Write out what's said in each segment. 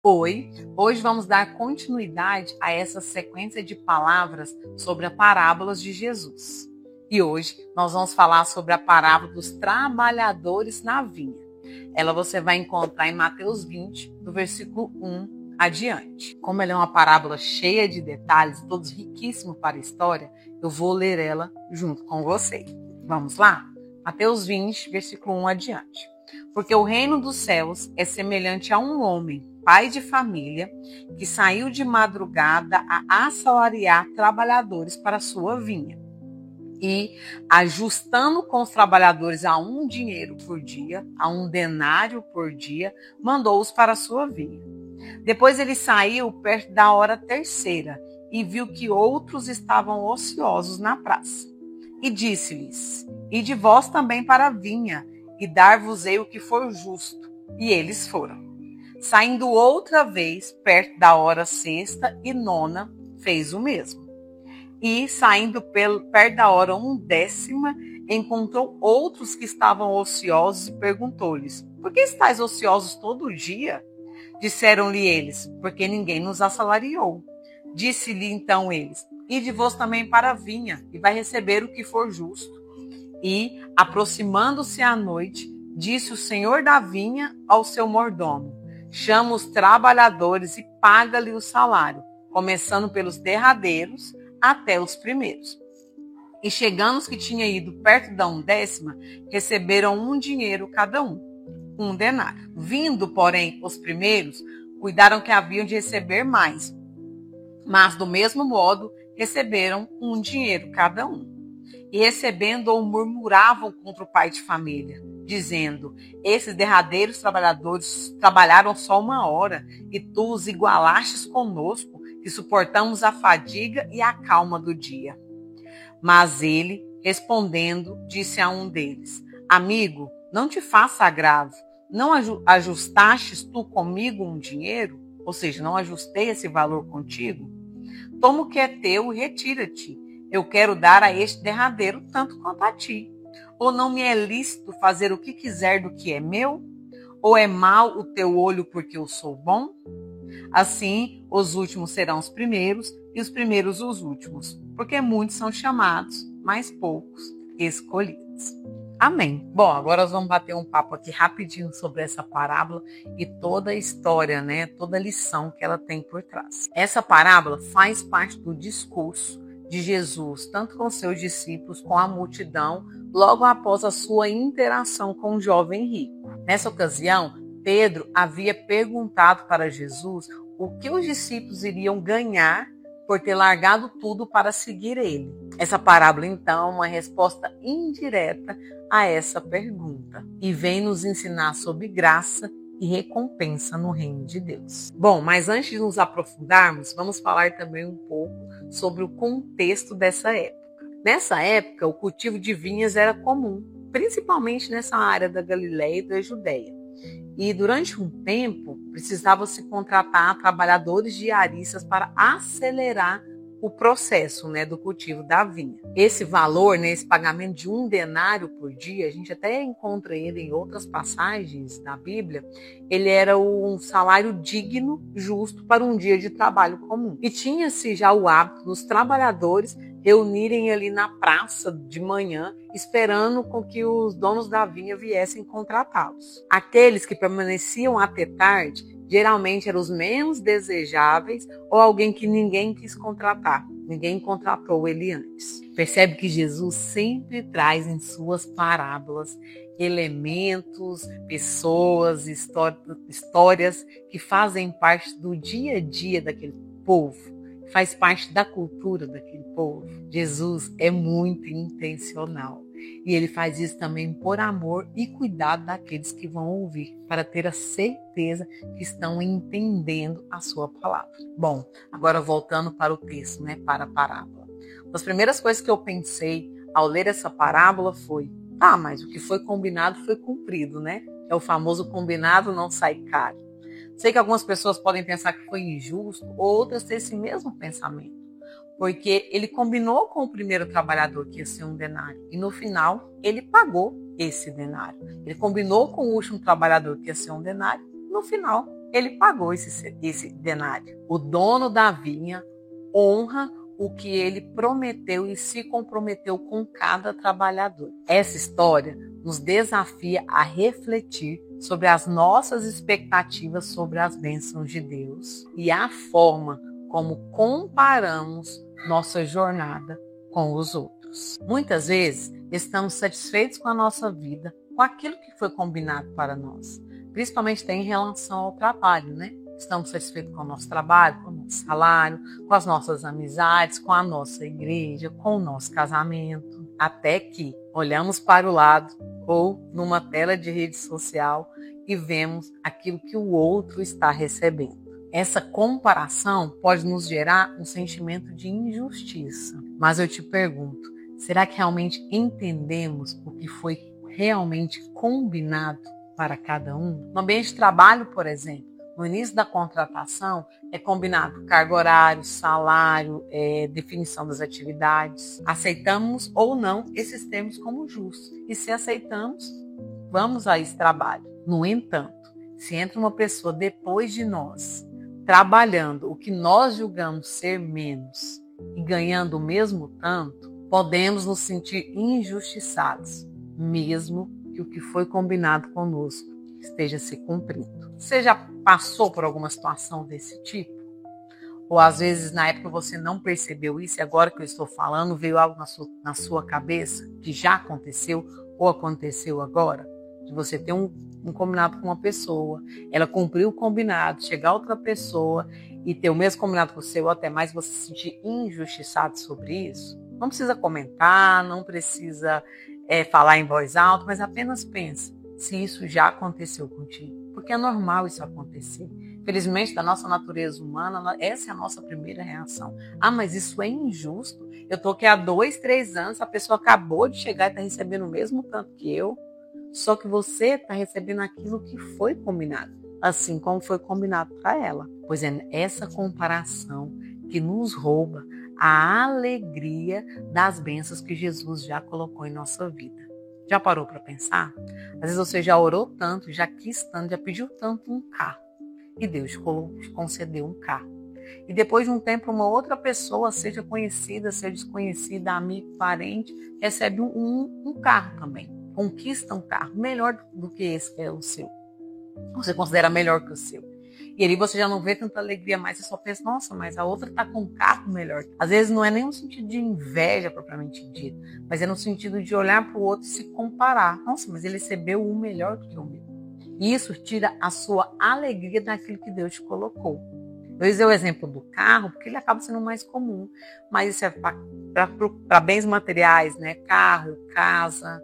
Oi, hoje vamos dar continuidade a essa sequência de palavras sobre as parábolas de Jesus. E hoje nós vamos falar sobre a parábola dos trabalhadores na vinha. Ela você vai encontrar em Mateus 20, do versículo 1 adiante. Como ela é uma parábola cheia de detalhes, todos riquíssimos para a história, eu vou ler ela junto com você. Vamos lá? Mateus 20, versículo 1 adiante. Porque o reino dos céus é semelhante a um homem, pai de família, que saiu de madrugada a assalariar trabalhadores para a sua vinha. E, ajustando com os trabalhadores a 1 dinheiro por dia, a 1 denário por dia, mandou-os para a sua vinha. Depois ele saiu perto da hora terceira e viu que outros estavam ociosos na praça. E disse-lhes: Ide vós também para a vinha, e dar-vos-ei o que for justo. E eles foram. Saindo outra vez, perto da hora sexta e nona, fez o mesmo. E, saindo perto da hora 1/10, encontrou outros que estavam ociosos e perguntou-lhes: Por que estáis ociosos todo dia? Disseram-lhe eles: Porque ninguém nos assalariou. Disse-lhe então eles: Ide vós também para a vinha, e vai receber o que for justo. E, aproximando-se à noite, disse o senhor da vinha ao seu mordomo: Chama os trabalhadores e paga-lhe o salário, começando pelos derradeiros até os primeiros. E chegando os que tinham ido perto da 1/10, receberam 1 dinheiro cada um, 1 denário. Vindo, porém, os primeiros, cuidaram que haviam de receber mais, mas do mesmo modo receberam 1 dinheiro cada um. E recebendo-o, murmuravam contra o pai de família, dizendo: Esses derradeiros trabalhadores trabalharam só 1 hora, e tu os igualastes conosco, que suportamos a fadiga e a calma do dia. Mas ele, respondendo, disse a um deles: Amigo, não te faça agravo. Não ajustastes tu comigo 1 dinheiro? Ou seja, não ajustei esse valor contigo? Toma o que é teu e retira-te. Eu quero dar a este derradeiro tanto quanto a ti. Ou não me é lícito fazer o que quiser do que é meu? Ou é mau o teu olho porque eu sou bom? Assim, os últimos serão os primeiros e os primeiros os últimos, porque muitos são chamados, mas poucos escolhidos. Amém. Bom, agora nós vamos bater um papo aqui rapidinho sobre essa parábola e toda a história, toda a lição que ela tem por trás. Essa parábola faz parte do discurso de Jesus, tanto com seus discípulos, com a multidão, logo após a sua interação com o jovem rico. Nessa ocasião, Pedro havia perguntado para Jesus o que os discípulos iriam ganhar por ter largado tudo para seguir ele. Essa parábola, então, é uma resposta indireta a essa pergunta e vem nos ensinar sobre graça e recompensa no reino de Deus. Bom, mas antes de nos aprofundarmos, vamos falar também um pouco sobre o contexto dessa época. Nessa época, o cultivo de vinhas era comum, principalmente nessa área da Galileia e da Judéia. E durante um tempo, precisava-se contratar trabalhadores diaristas para acelerar o processo do cultivo da vinha. Esse valor, esse pagamento de 1 denário por dia, a gente até encontra ele em outras passagens da Bíblia, ele era um salário digno, justo para um dia de trabalho comum. E tinha-se já o hábito dos trabalhadores reunirem ali na praça de manhã, esperando com que os donos da vinha viessem contratá-los. Aqueles que permaneciam até tarde, geralmente eram os menos desejáveis ou alguém que ninguém quis contratar. Ninguém contratou ele antes. Percebe que Jesus sempre traz em suas parábolas elementos, pessoas, histórias que fazem parte do dia a dia daquele povo. Faz parte da cultura daquele povo. Jesus é muito intencional. E ele faz isso também por amor e cuidado daqueles que vão ouvir, para ter a certeza que estão entendendo a sua palavra. Bom, agora voltando para o texto, para a parábola. Uma das primeiras coisas que eu pensei ao ler essa parábola foi: mas o que foi combinado foi cumprido, É o famoso combinado não sai caro. Sei que algumas pessoas podem pensar que foi injusto, outras têm esse mesmo pensamento. Porque ele combinou com o primeiro trabalhador que ia ser 1 denário. E no final, ele pagou esse denário. Ele combinou com o último trabalhador que ia ser 1 denário. No final, ele pagou esse denário. O dono da vinha honra o que ele prometeu e se comprometeu com cada trabalhador. Essa história nos desafia a refletir sobre as nossas expectativas sobre as bênçãos de Deus e a forma como comparamos nossa jornada com os outros. Muitas vezes estamos satisfeitos com a nossa vida, com aquilo que foi combinado para nós, principalmente em relação ao trabalho, né? Estamos satisfeitos com o nosso trabalho, com o nosso salário, com as nossas amizades, com a nossa igreja, com o nosso casamento. Até que olhamos para o lado ou numa tela de rede social e vemos aquilo que o outro está recebendo. Essa comparação pode nos gerar um sentimento de injustiça. Mas eu te pergunto, será que realmente entendemos o que foi realmente combinado para cada um? No ambiente de trabalho, por exemplo, no início da contratação, é combinado carga horário, salário, definição das atividades. Aceitamos ou não esses termos como justos. E se aceitamos, vamos a esse trabalho. No entanto, se entra uma pessoa depois de nós, trabalhando o que nós julgamos ser menos e ganhando o mesmo tanto, podemos nos sentir injustiçados, mesmo que o que foi combinado conosco esteja se cumprindo. Você já passou por alguma situação desse tipo? Ou às vezes na época você não percebeu isso e agora que eu estou falando veio algo na sua cabeça que já aconteceu ou aconteceu agora? De você ter um combinado com uma pessoa, ela cumpriu o combinado, chegar outra pessoa e ter o mesmo combinado com você ou até mais, você se sentir injustiçado sobre isso? Não precisa comentar, não precisa falar em voz alta, mas apenas pensa se isso já aconteceu contigo. Porque é normal isso acontecer. Felizmente, da nossa natureza humana, essa é a nossa primeira reação. Ah, mas isso é injusto. Eu estou aqui há 2, 3 anos, a pessoa acabou de chegar e está recebendo o mesmo tanto que eu. Só que você está recebendo aquilo que foi combinado, assim como foi combinado para ela. Pois é essa comparação que nos rouba a alegria das bênçãos que Jesus já colocou em nossa vida. Já parou para pensar? Às vezes você já orou tanto, já quis tanto, já pediu tanto um carro. E Deus te concedeu um carro. E depois de um tempo, uma outra pessoa, seja conhecida, seja desconhecida, amigo, parente, recebe um carro também. Conquista um carro melhor do que esse que é o seu. Você considera melhor que o seu. E ali você já não vê tanta alegria mais, você só pensa, nossa, mas a outra está com um carro melhor. Às vezes não é nem no sentido de inveja propriamente dito, mas é no sentido de olhar para o outro e se comparar. Nossa, mas ele recebeu um melhor do que o meu. E isso tira a sua alegria daquilo que Deus te colocou. Eu usei o exemplo do carro, porque ele acaba sendo mais comum, mas isso é para bens materiais, né? Carro, casa,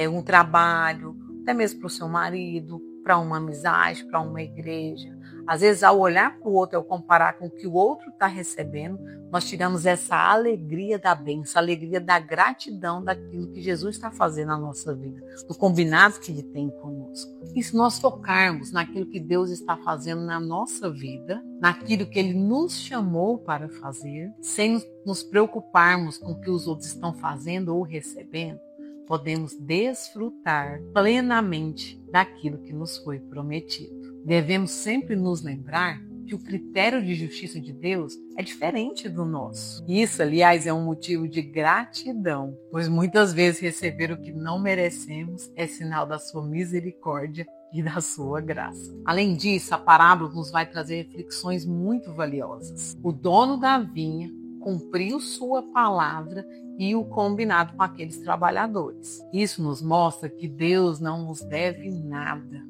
um trabalho, até mesmo para o seu marido, para uma amizade, para uma igreja. Às vezes, ao olhar para o outro, ao comparar com o que o outro está recebendo, nós tiramos essa alegria da bênção, a alegria da gratidão daquilo que Jesus está fazendo na nossa vida, do combinado que Ele tem conosco. E se nós focarmos naquilo que Deus está fazendo na nossa vida, naquilo que Ele nos chamou para fazer, sem nos preocuparmos com o que os outros estão fazendo ou recebendo, podemos desfrutar plenamente daquilo que nos foi prometido. Devemos sempre nos lembrar que o critério de justiça de Deus é diferente do nosso. Isso, aliás, é um motivo de gratidão, pois muitas vezes receber o que não merecemos é sinal da sua misericórdia e da sua graça. Além disso, a parábola nos vai trazer reflexões muito valiosas. O dono da vinha cumpriu sua palavra e o combinado com aqueles trabalhadores. Isso nos mostra que Deus não nos deve nada.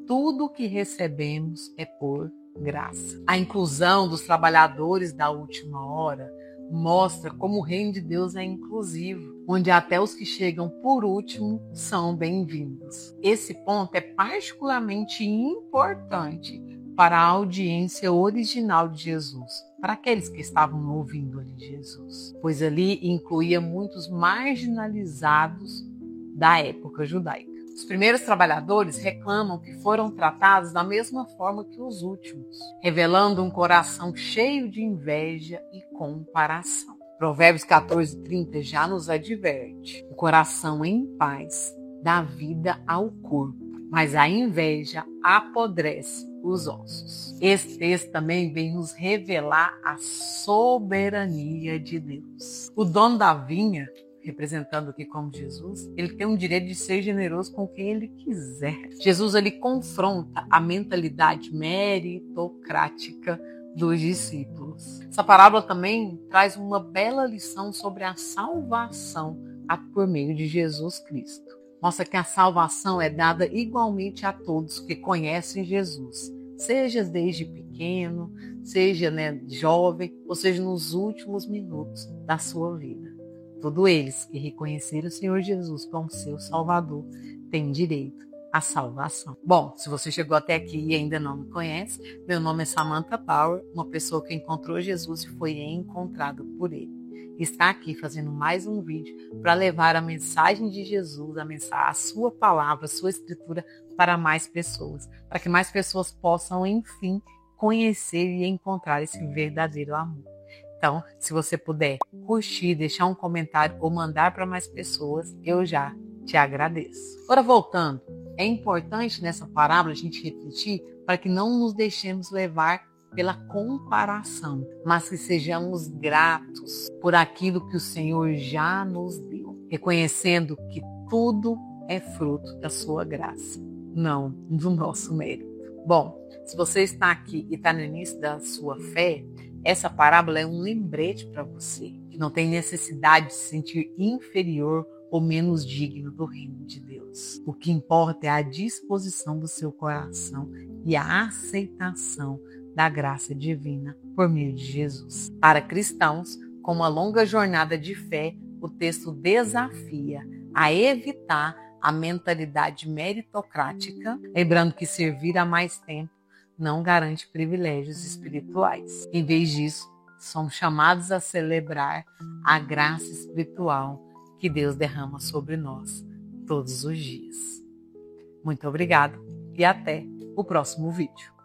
Tudo o que recebemos é por graça. A inclusão dos trabalhadores da última hora mostra como o reino de Deus é inclusivo, onde até os que chegam por último são bem-vindos. Esse ponto é particularmente importante para a audiência original de Jesus, para aqueles que estavam ouvindo ali Jesus, pois ali incluía muitos marginalizados da época judaica. Os primeiros trabalhadores reclamam que foram tratados da mesma forma que os últimos, revelando um coração cheio de inveja e comparação. Provérbios 14:30 já nos adverte: o coração em paz dá vida ao corpo, mas a inveja apodrece os ossos. Esse texto também vem nos revelar a soberania de Deus. O dono da vinha, representando aqui como Jesus, ele tem o direito de ser generoso com quem ele quiser. Jesus ele confronta a mentalidade meritocrática dos discípulos. Essa parábola também traz uma bela lição sobre a salvação por meio de Jesus Cristo. Mostra que a salvação é dada igualmente a todos que conhecem Jesus, seja desde pequeno, seja jovem, ou seja nos últimos minutos da sua vida. Todos eles que reconheceram o Senhor Jesus como seu Salvador têm direito à salvação. Bom, se você chegou até aqui e ainda não me conhece, meu nome é Samantha Power, uma pessoa que encontrou Jesus e foi encontrada por ele. Está aqui fazendo mais um vídeo para levar a mensagem de Jesus, a sua palavra, a sua escritura para mais pessoas, para que mais pessoas possam, enfim, conhecer e encontrar esse verdadeiro amor. Então, se você puder curtir, deixar um comentário ou mandar para mais pessoas, eu já te agradeço. Agora, voltando, é importante nessa parábola a gente refletir para que não nos deixemos levar pela comparação, mas que sejamos gratos por aquilo que o Senhor já nos deu, reconhecendo que tudo é fruto da sua graça, não do nosso mérito. Bom, se você está aqui e está no início da sua fé, essa parábola é um lembrete para você, que não tem necessidade de se sentir inferior ou menos digno do reino de Deus. O que importa é a disposição do seu coração e a aceitação da graça divina por meio de Jesus. Para cristãos com uma longa jornada de fé, o texto desafia a evitar a mentalidade meritocrática, lembrando que servir há mais tempo não garante privilégios espirituais. Em vez disso, somos chamados a celebrar a graça espiritual que Deus derrama sobre nós todos os dias. Muito obrigado e até o próximo vídeo.